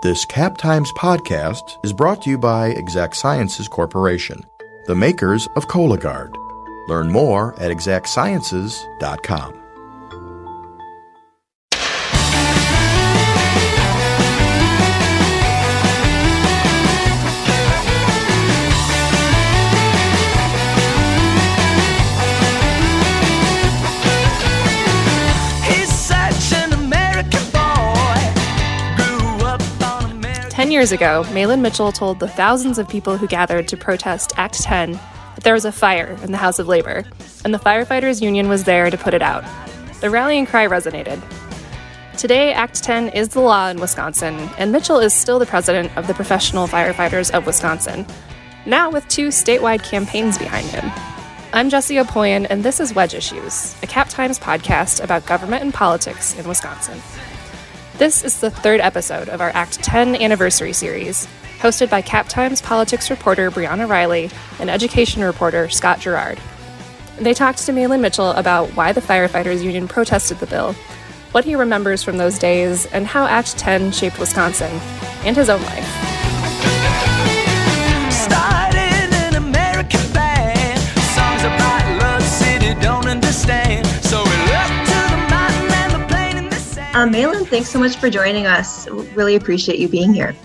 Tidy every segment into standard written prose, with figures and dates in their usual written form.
This Cap Times podcast is brought to you by Exact Sciences Corporation, the makers of Cologuard. Learn more at exactsciences.com. He's such an American boy. Grew up on American. 10 years ago, Mahlon Mitchell told the thousands of people who gathered to protest Act 10 that there was a fire in the House of Labor, and the Firefighters Union was there to put it out. The rallying cry resonated. Today, Act 10 is the law in Wisconsin, and Mitchell is still the president of the Professional Firefighters of Wisconsin, now with 2 statewide campaigns behind him. I'm Jessie Opoien, and this is Wedge Issues, a Cap Times podcast about government and politics in Wisconsin. This is the 3rd episode of our Act 10 anniversary series, hosted by Cap Times politics reporter Briana Reilly and education reporter Scott Girard. They talked to Mahlon Mitchell about why the Firefighters Union protested the bill, what he remembers from those days, and how Act 10 shaped Wisconsin and his own life. Started an American band. Songs about love, city don't understand. So we look to the mountain and the plain in the sand. Mahlon, thanks so much for joining us. Really appreciate you being here.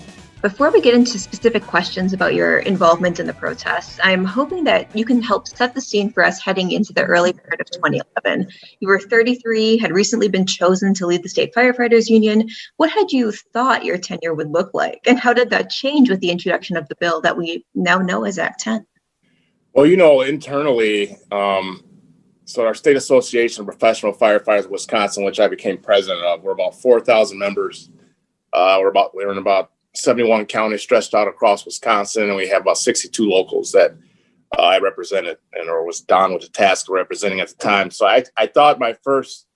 Before we get into specific questions about your involvement in the protests, I'm hoping that you can help set the scene for us heading into the early part of 2011. You were 33, had recently been chosen to lead the State Firefighters Union. What had you thought your tenure would look like? And how did that change with the introduction of the bill that we now know as Act 10? Well, internally, so our state association of professional firefighters of Wisconsin, which I became president of, we're about 4,000 members. We're in about 71 counties stretched out across Wisconsin, and we have about 62 locals that I represented or was done with the task of representing at the time. So I thought it was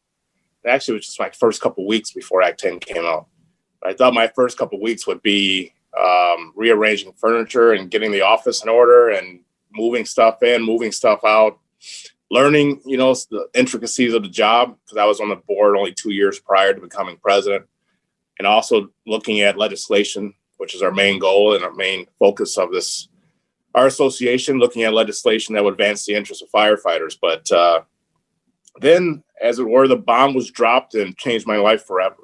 just my first couple of weeks before Act 10 came out. I thought my first couple of weeks would be rearranging furniture and getting the office in order and moving stuff in, moving stuff out, learning, the intricacies of the job, because I was on the board only 2 years prior to becoming president. And also looking at legislation, which is our main goal and our main focus of our association, looking at legislation that would advance the interests of firefighters. But then, as it were, the bomb was dropped and changed my life forever.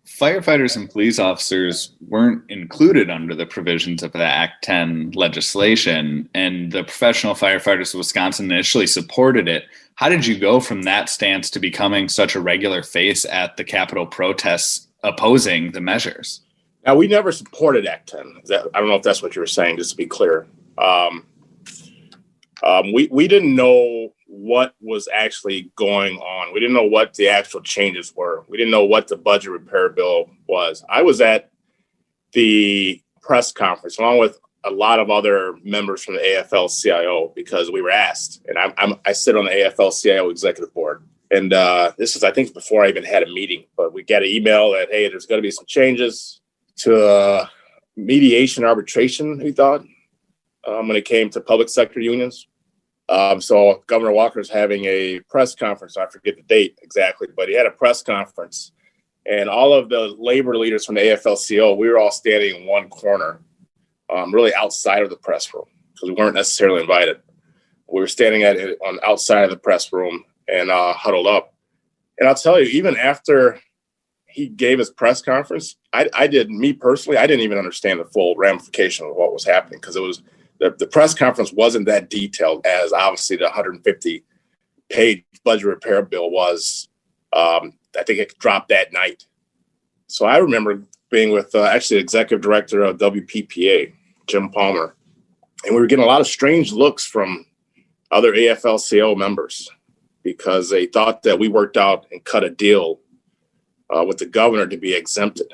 Firefighters and police officers weren't included under the provisions of the Act 10 legislation, and the Professional Firefighters of Wisconsin initially supported it. How did you go from that stance to becoming such a regular face at the Capitol protests opposing the measures? Now, we never supported Act 10. I don't know if that's what you were saying, just to be clear. We didn't know what was actually going on. We didn't know what the actual changes were. We didn't know what the budget repair bill was. I was at the press conference along with a lot of other members from the AFL-CIO because we were asked, and I sit on the AFL-CIO executive board. And this is, I think, before I even had a meeting, but we got an email that, hey, there's going to be some changes to mediation arbitration, we thought, when it came to public sector unions. So Governor Walker's having a press conference. I forget the date exactly, but he had a press conference. And all of the labor leaders from the AFL-CIO, we were all standing in one corner, really outside of the press room, because we weren't necessarily invited. We were standing on outside of the press room and huddled up. And I'll tell you, even after he gave his press conference, I didn't even understand the full ramification of what was happening, because it was the press conference wasn't that detailed as obviously the 150-page budget repair bill was. I think it dropped that night. So I remember being with actually the executive director of WPPA, Jim Palmer, and we were getting a lot of strange looks from other AFL-CIO members, because they thought that we worked out and cut a deal with the governor to be exempted.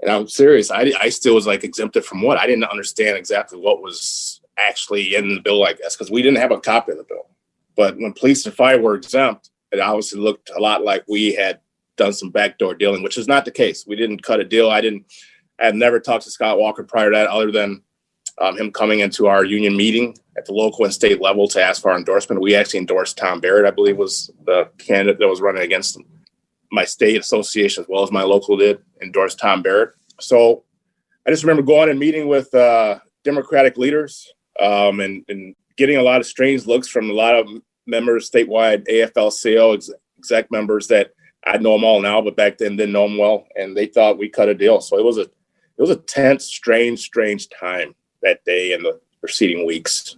And I'm serious. I still was like, exempted from what? I didn't understand exactly what was actually in the bill, I guess, because we didn't have a copy of the bill. But when police and fire were exempt, it obviously looked a lot like we had done some backdoor dealing, which is not the case. We didn't cut a deal. I had never talked to Scott Walker prior to that, other than him coming into our union meeting at the local and state level to ask for our endorsement. We actually endorsed Tom Barrett, I believe was the candidate that was running against him. My state association, as well as my local, did endorse Tom Barrett. So I just remember going and meeting with Democratic leaders and getting a lot of strange looks from a lot of members, statewide AFL-CIO exec members that I know them all now, but back then didn't know them well, and they thought we cut a deal. So it was a tense, strange time that day and the preceding weeks.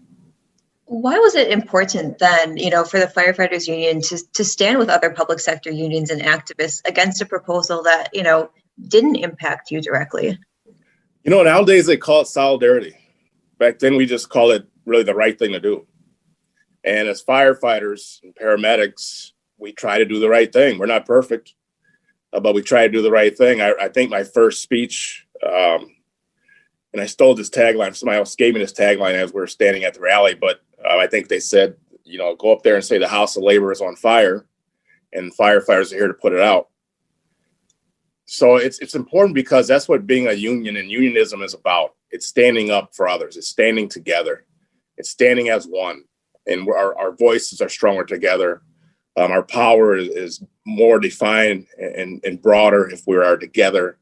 Why was it important then, for the firefighters union to stand with other public sector unions and activists against a proposal that, didn't impact you directly? Nowadays they call it solidarity. Back then we just call it really the right thing to do. And as firefighters and paramedics, we try to do the right thing. We're not perfect, but we try to do the right thing. I think my first speech, and I stole this tagline. Somebody else gave me this tagline as we were standing at the rally, but I think they said, go up there and say the House of Labor is on fire and firefighters are here to put it out. So it's important because that's what being a union and unionism is about. It's standing up for others. It's standing together. It's standing as one. And our voices are stronger together. Our power is more defined and broader if we are together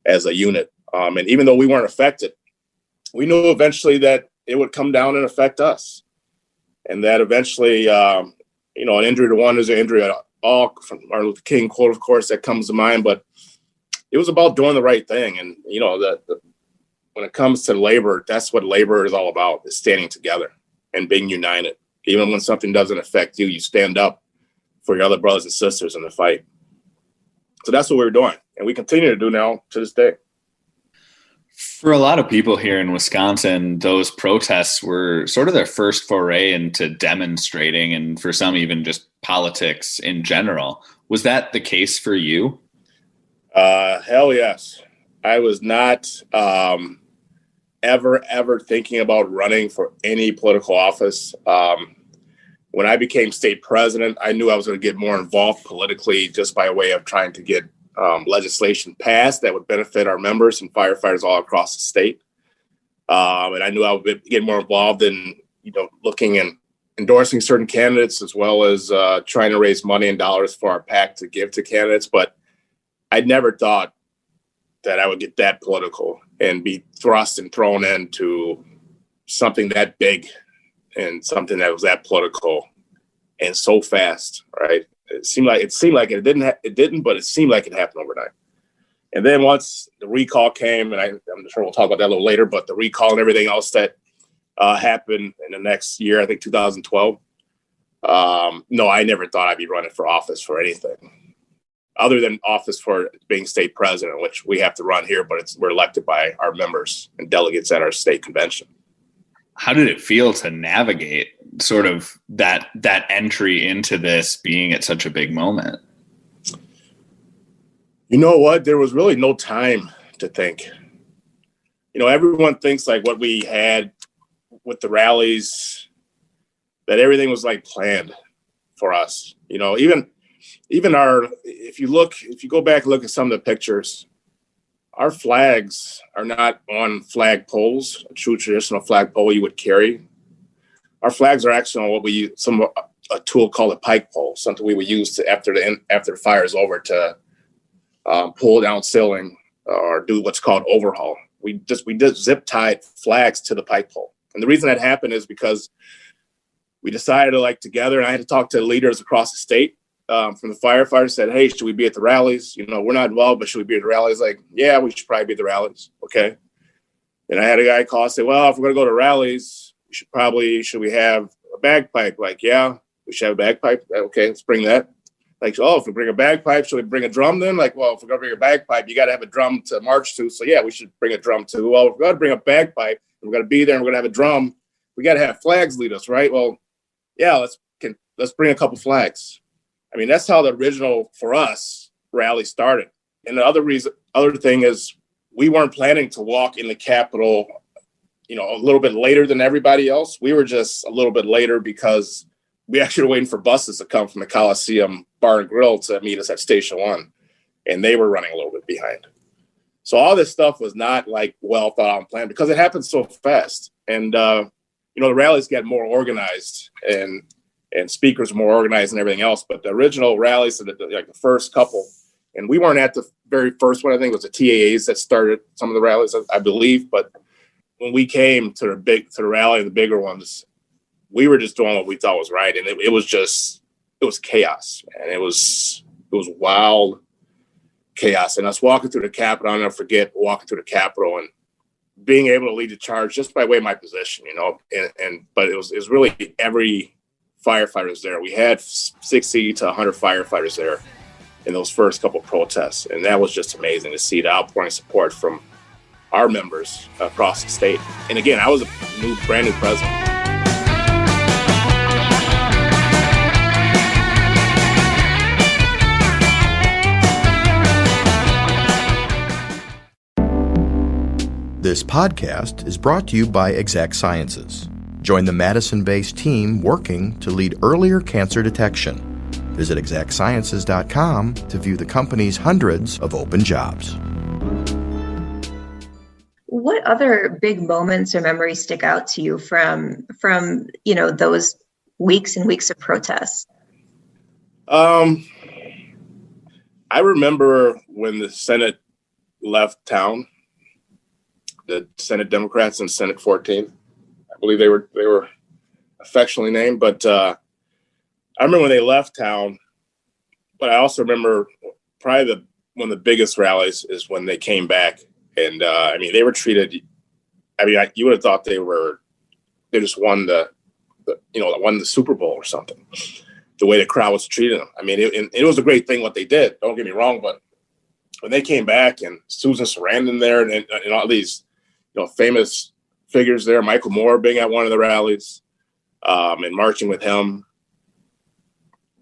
as a unit. And even though we weren't affected, we knew eventually that it would come down and affect us. And that eventually, an injury to one is an injury to all, from Martin Luther King quote, of course, that comes to mind. But it was about doing the right thing. And, when it comes to labor, that's what labor is all about, is standing together and being united. Even when something doesn't affect you, you stand up for your other brothers and sisters in the fight. So that's what we were doing. And we continue to do now to this day. For a lot of people here in Wisconsin, those protests were sort of their first foray into demonstrating, and for some even just politics in general. Was that the case for you? Hell yes. I was not ever thinking about running for any political office. When I became state president, I knew I was going to get more involved politically just by way of trying to get legislation passed that would benefit our members and firefighters all across the state. And I knew I would get more involved in, looking and endorsing certain candidates, as well as trying to raise money and dollars for our PAC to give to candidates. But I never thought that I would get that political and be thrust and thrown into something that big and something that was that political and so fast, right? It seemed like it didn't, but it seemed like it happened overnight. And then once the recall came, and I'm sure we'll talk about that a little later, but the recall and everything else that happened in the next year, I think 2012. No, I never thought I'd be running for office for anything other than office for being state president, which we have to run here, but we're elected by our members and delegates at our state convention. How did it feel to navigate sort of that entry into this being at such a big moment? You know what? There was really no time to think. Everyone thinks like what we had with the rallies, that everything was like planned for us. Even if you go back and look at some of the pictures, our flags are not on flag poles, a true traditional flag pole you would carry. Our flags are actually on what we use, a tool called a pike pole, something we would use after the fire is over to pull down ceiling or do what's called overhaul. We just zip tied flags to the pike pole. And the reason that happened is because we decided to together, and I had to talk to leaders across the state from the firefighters, said, hey, should we be at the rallies? We're not involved, but should we be at the rallies? Like, yeah, we should probably be at the rallies. Okay. And I had a guy call and say, well, if we're going to go to rallies, should we have a bagpipe? Like, yeah, we should have a bagpipe. Okay, let's bring that. Like, if we bring a bagpipe, should we bring a drum then? Like, well, if we're going to bring a bagpipe, you got to have a drum to march to. So yeah, we should bring a drum too. Well, if we're going to bring a bagpipe, and we're going to be there and we're going to have a drum, we got to have flags lead us, right? Well, yeah, let's bring a couple flags. I mean, that's how the original, for us, rally started. And the other thing is we weren't planning to walk in the Capitol, a little bit later than everybody else. We were just a little bit later because we actually were waiting for buses to come from the Coliseum Bar and Grill to meet us at Station 1. And they were running a little bit behind. So all this stuff was not well thought out and planned because it happened so fast. And, the rallies get more organized and speakers more organized and everything else. But the original rallies, the first couple, And we weren't at the very first one. I think it was the TAAs that started some of the rallies, I believe. But when we came to the rally, the bigger ones, we were just doing what we thought was right. And it was chaos. And it was wild chaos. And us walking through the Capitol, I'll never forget walking through the Capitol and being able to lead the charge just by way of my position, but it was really every firefighter was there. We had 60 to 100 firefighters there in those first couple of protests. And that was just amazing to see the outpouring support from our members across the state. And again, I was a brand new president. This podcast is brought to you by Exact Sciences. Join the Madison-based team working to lead earlier cancer detection. Visit exactsciences.com to view the company's hundreds of open jobs. What other big moments or memories stick out to you from those weeks and weeks of protests? I remember when the Senate left town. The Senate Democrats and Senate 14. I believe they were affectionately named, but I remember when they left town. But I also remember probably one of the biggest rallies is when they came back, and they were treated. You would have thought they just won won the Super Bowl or something. The way the crowd was treating them. It was a great thing what they did. Don't get me wrong, but when they came back and Susan Sarandon there and all these famous figures there, Michael Moore being at one of the rallies and marching with him.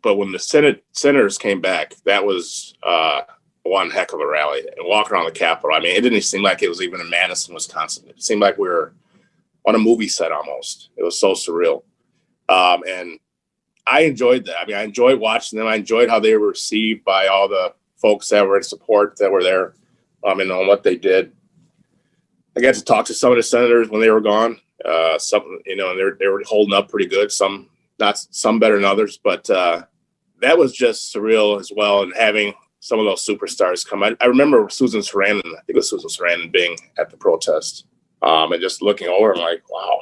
But when the senators came back, that was one heck of a rally. And walking around the Capitol, it didn't even seem like it was even in Madison, Wisconsin. It seemed like we were on a movie set almost. It was so surreal. And I enjoyed that. I enjoyed watching them. I enjoyed how they were received by all the folks that were in support that were there and on what they did. I got to talk to some of the senators when they were gone. And they were holding up pretty good. Some better than others, but that was just surreal as well. And having some of those superstars come, I remember Susan Sarandon. I think it was Susan Sarandon being at the protest, and just looking over. I'm like, wow,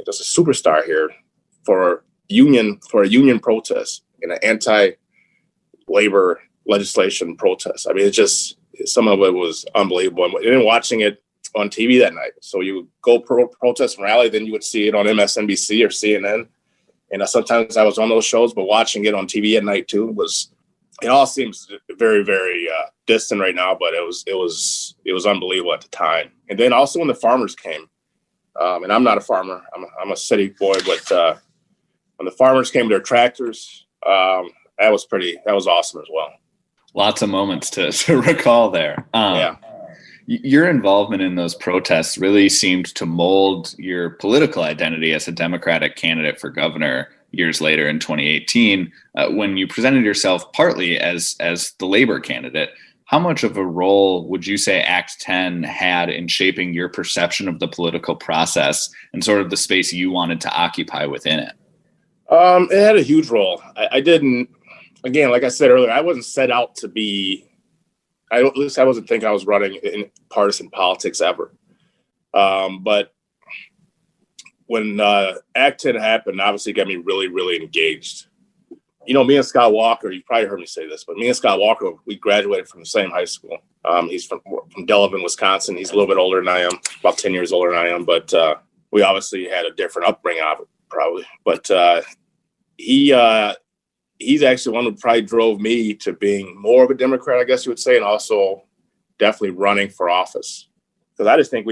there's a superstar here for a union protest in an anti-labor legislation protest. It's just some of it was unbelievable. And then watching it on TV that night. So you would go protest and rally, then you would see it on MSNBC or CNN. And sometimes I was on those shows, but watching it on TV at night too it all seems very, very distant right now, but it was unbelievable at the time. And then also when the farmers came, and I'm not a farmer, I'm a city boy, but when the farmers came with their tractors, that was awesome as well. Lots of moments to recall there. Yeah. Your involvement in those protests really seemed to mold your political identity as a Democratic candidate for governor years later in 2018, when you presented yourself partly as the Labor candidate. How much of a role would you say Act 10 had in shaping your perception of the political process and sort of the space you wanted to occupy within it? It had a huge role. I didn't, again, like I said earlier, I wasn't set out to be, at least I wasn't think I was running in partisan politics ever. But when Act 10 happened, obviously it got me really, really engaged. Me and Scott Walker, you probably heard me say this, but me and Scott Walker, we graduated from the same high school. He's from Delavan, Wisconsin. He's a little bit older than I am, about 10 years older than I am, but we obviously had a different upbringing of it, probably. But he's actually one who probably drove me to being more of a Democrat, I guess you would say, and also definitely running for office. Because I just think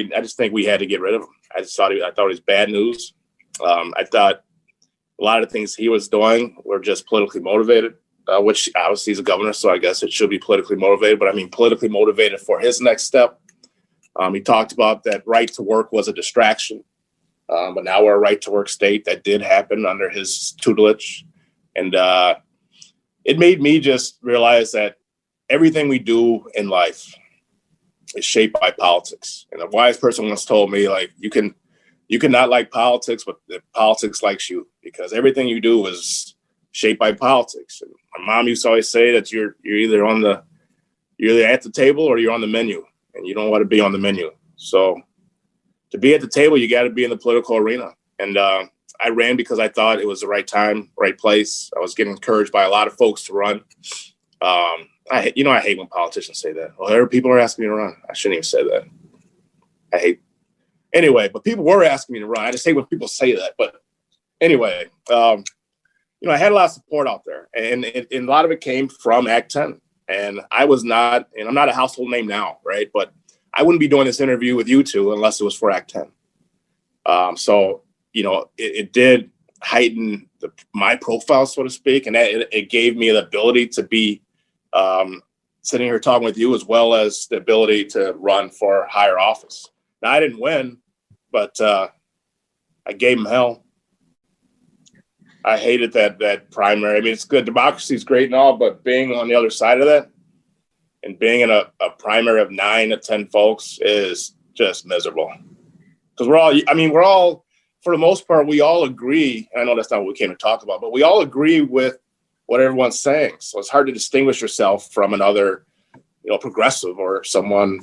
we had to get rid of him. I thought it was bad news. I thought a lot of the things he was doing were just politically motivated, which obviously he's a governor, so I guess it should be politically motivated. But politically motivated for his next step. He talked about that right to work was a distraction, but now we're a right to work state. That did happen under his tutelage. And it made me just realize that everything we do in life is shaped by politics. And a wise person once told me, you can not like politics, but politics likes you, because everything you do is shaped by politics. And my mom used to always say that you're either on the You're either at the table or you're on the menu, and you don't want to be on the menu. So to be at the table, you got to be in the political arena. And I ran because I thought it was the right time, right place. I was getting encouraged by a lot of folks to run. I hate when politicians say that. Well, people are asking me to run. I shouldn't even say that. Anyway, but people were asking me to run. I just hate when people say that. But anyway, I had a lot of support out there, and a lot of it came from Act 10. And I'm not a household name now, right? But I wouldn't be doing this interview with you two unless it was for Act 10. So it did heighten my profile, so to speak, and it gave me the ability to be sitting here talking with you, as well as the ability to run for higher office. Now, I didn't win, but I gave him hell. I hated that primary. I mean, it's good. Democracy is great and all, but being on the other side of that and being in a primary of 9 to 10 folks is just miserable. Because we're all, for the most part, we all agree. And I know that's not what we came to talk about, but we all agree with what everyone's saying. So it's hard to distinguish yourself from another, progressive or someone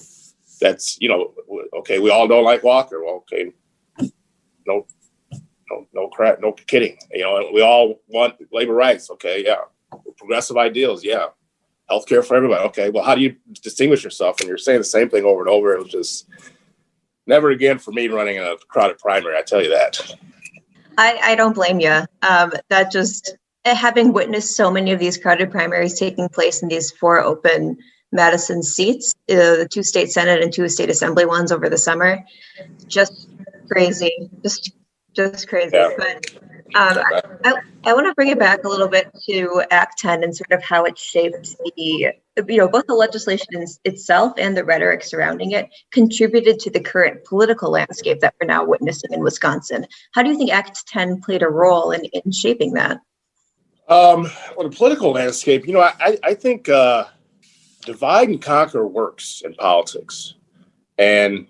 that's, okay, we all don't like Walker. Well, okay, no crap, no kidding. We all want labor rights. Okay, yeah. Progressive ideals, yeah. Healthcare for everybody. Okay, well, how do you distinguish yourself? And you're saying the same thing over and over. It was just never again for me running in a crowded primary. I tell you that. I don't blame you. That just having witnessed so many of these crowded primaries taking place in these 4 open Madison seats, the 2 state Senate and 2 state assembly ones over the summer, just crazy, just crazy. Yeah. But I want to bring it back a little bit to Act 10 and sort of how it shaped both the legislation itself and the rhetoric surrounding it contributed to the current political landscape that we're now witnessing in Wisconsin. How do you think Act 10 played a role in shaping that? Well, the political landscape, I think divide and conquer works in politics. And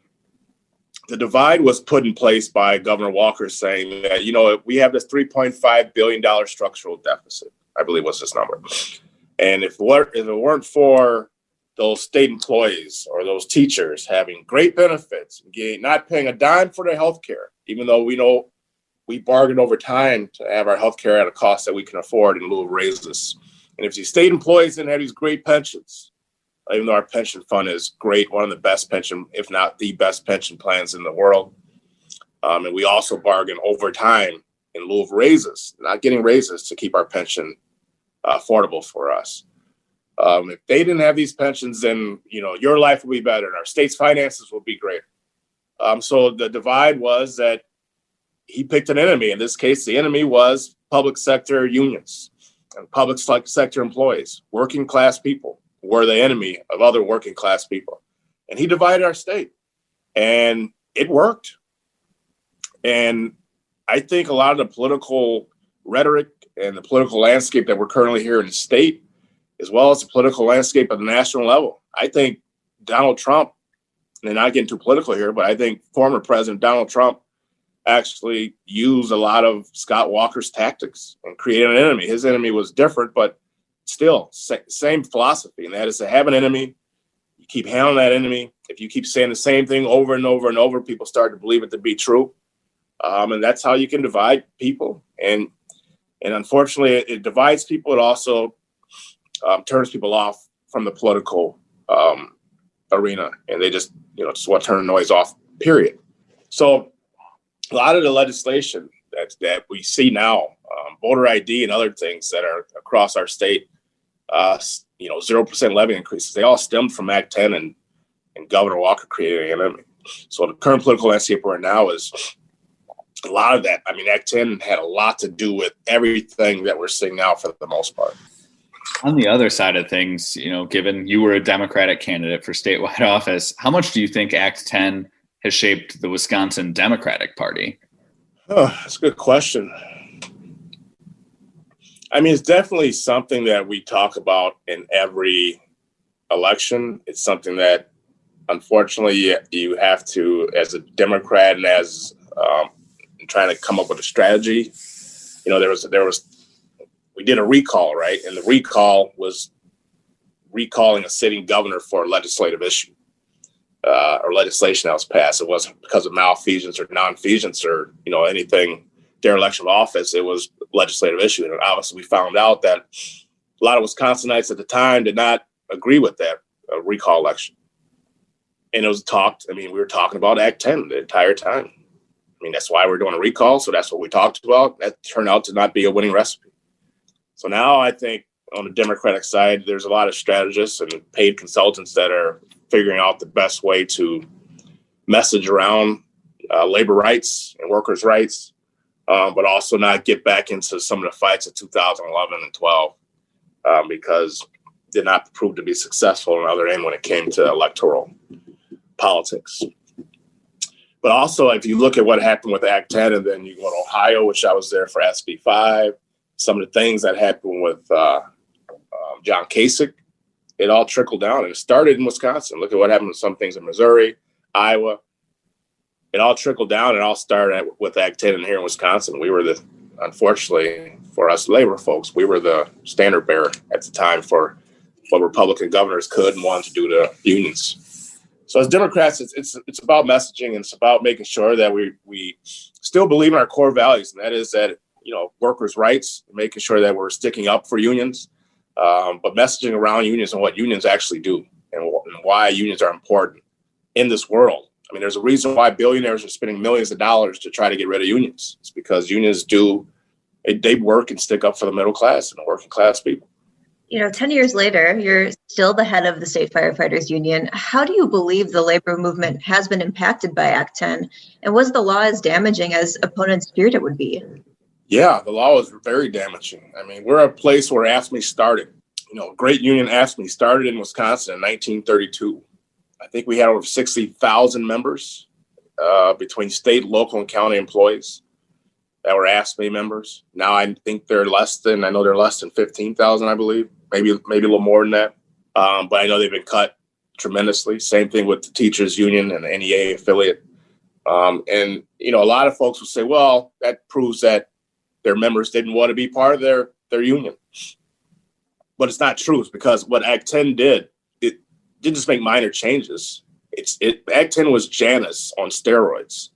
the divide was put in place by Governor Walker saying that, we have this $3.5 billion structural deficit, I believe was this number. And if it weren't for those state employees or those teachers having great benefits, not paying a dime for their health care, even though we know we bargained over time to have our health care at a cost that we can afford in lieu of raises. And if these state employees didn't have these great pensions, even though our pension fund is great, one of the best pension, if not the best pension plans in the world. And we also bargain over time in lieu of raises, not getting raises to keep our pension affordable for us. If they didn't have these pensions, then, your life will be better and our state's finances will be great. So the divide was that he picked an enemy. In this case, the enemy was public sector unions and public sector employees, working class people. Were the enemy of other working class people. And he divided our state. And it worked. And I think a lot of the political rhetoric and the political landscape that we're currently here in the state, as well as the political landscape at the national level, I think Donald Trump, and not getting too political here, but I think former President Donald Trump actually used a lot of Scott Walker's tactics and created an enemy. His enemy was different, but still, same philosophy, and that is to have an enemy. You keep handling that enemy. If you keep saying the same thing over and over and over, people start to believe it to be true. And that's how you can divide people. And unfortunately, it divides people. It also turns people off from the political arena, and they just want to turn the noise off, period. So a lot of the legislation that we see now, voter ID and other things that are across our state, 0% levy increases, they all stemmed from Act 10 and Governor Walker creating an enemy. So the current political landscape we're in now is a lot of that. I mean, Act 10 had a lot to do with everything that we're seeing now for the most part. On the other side of things, given you were a Democratic candidate for statewide office, how much do you think Act 10 has shaped the Wisconsin Democratic Party? Oh, that's a good question. I mean, it's definitely something that we talk about in every election. It's something that, unfortunately, you have to, as a Democrat and as trying to come up with a strategy. We did a recall, right? And the recall was recalling a sitting governor for a legislative issue or legislation that was passed. It wasn't because of malfeasance or nonfeasance or, anything dereliction of office. It was a legislative issue. And obviously we found out that a lot of Wisconsinites at the time did not agree with that recall election. And it was we were talking about Act 10 the entire time. That's why we're doing a recall. So that's what we talked about. That turned out to not be a winning recipe. So now I think on the Democratic side, there's a lot of strategists and paid consultants that are figuring out the best way to message around labor rights and workers' rights, but also not get back into some of the fights of 2011 and 12 because did not prove to be successful on the other end when it came to electoral politics. But also, if you look at what happened with Act 10, and then you go to Ohio, which I was there for SB 5, some of the things that happened with John Kasich, it all trickled down. And it started in Wisconsin. Look at what happened with some things in Missouri, Iowa. It all trickled down. It all started with Act 10 here in Wisconsin. We were unfortunately, for us labor folks, we were the standard bearer at the time for what Republican governors could and wanted to do to unions. So as Democrats, it's about messaging, and it's about making sure that we still believe in our core values, and that is that workers' rights, making sure that we're sticking up for unions, but messaging around unions and what unions actually do and why unions are important in this world. There's a reason why billionaires are spending millions of dollars to try to get rid of unions. It's because unions they work and stick up for the middle class and the working class people. 10 years later, you're still the head of the State Firefighters Union. How do you believe the labor movement has been impacted by Act 10? And was the law as damaging as opponents feared it would be? Yeah, the law was very damaging. We're a place where AFSCME started. A great union, AFSCME, started in Wisconsin in 1932. I think we had over 60,000 members between state, local, and county employees that were AFSCME members. Now I think they're less than 15,000, I believe, maybe a little more than that. But I know they've been cut tremendously. Same thing with the teachers union and the NEA affiliate. And a lot of folks will say, well, that proves that their members didn't want to be part of their union. But it's not true. It's because what Act 10 did, it didn't just make minor changes. Act 10 was Janus on steroids.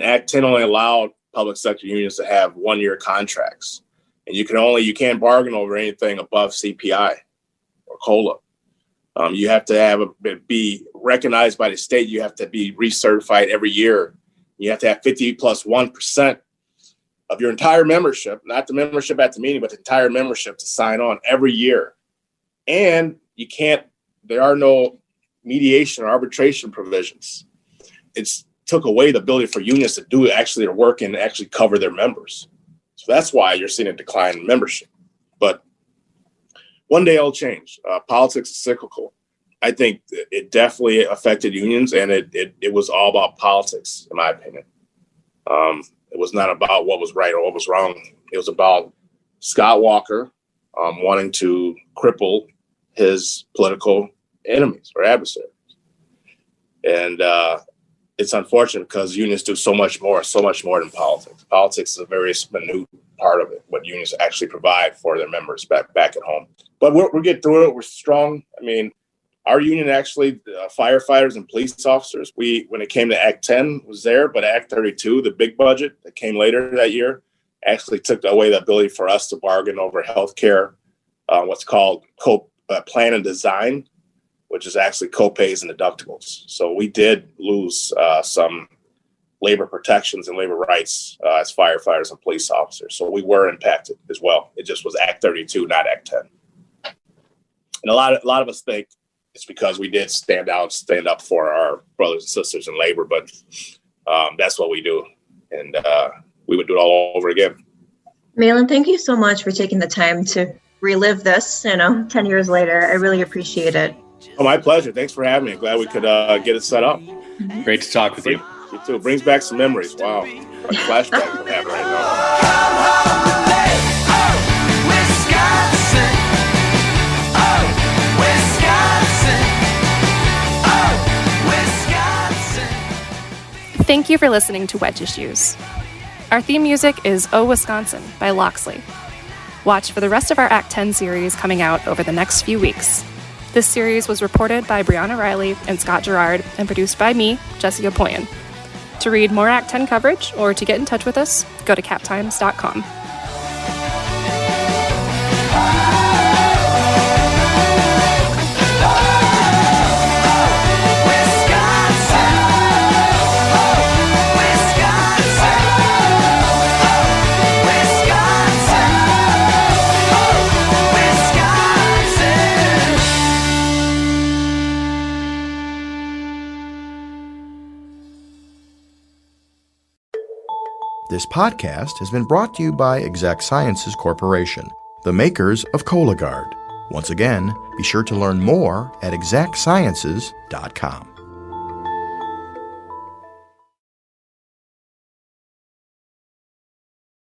Act 10 only allowed public sector unions to have 1-year contracts. And you can't bargain over anything above CPI or COLA. You have to be recognized by the state. You have to be recertified every year. You have to have 50 plus 1% of your entire membership, not the membership at the meeting, but the entire membership to sign on every year. And there are no mediation or arbitration provisions. It's took away the ability for unions to do actually their work and actually cover their members. So that's why you're seeing a decline in membership. But one day it'll change. Politics is cyclical. I think it definitely affected unions, and it was all about politics, in my opinion. It was not about what was right or what was wrong. It was about Scott Walker wanting to cripple his political enemies or adversaries. And it's unfortunate because unions do so much more than politics. Politics is a very minute part of it, what unions actually provide for their members back at home. But we'll get through it. We're strong. Our union actually, firefighters and police officers, when it came to Act 10 was there, but Act 32, the big budget that came later that year, actually took away the ability for us to bargain over healthcare, what's called plan and design, which is actually co-pays and deductibles. So we did lose some labor protections and labor rights as firefighters and police officers. So we were impacted as well. It just was Act 32, not Act 10. And a lot of us think it's because we did stand up for our brothers and sisters in labor, but that's what we do. And we would do it all over again. Mahlon, thank you so much for taking the time to relive this, 10 years later. I really appreciate it. Oh, my pleasure. Thanks for having me. Glad we could get it set up. Great to talk with you. You too. It brings back some memories. Wow. Flashbacks I'm having right now. Come home to me. Oh, Wisconsin. Oh, Wisconsin. Oh, Wisconsin. Thank you for listening to Wedge Issues. Our theme music is Oh Wisconsin by Loxley. Watch for the rest of our Act 10 series coming out over the next few weeks. This series was reported by Briana Reilly and Scott Girard and produced by me, Jessie Opoien. To read more Act 10 coverage or to get in touch with us, go to madison.com. This podcast has been brought to you by Exact Sciences Corporation, the makers of Cologuard. Once again, be sure to learn more at exactsciences.com.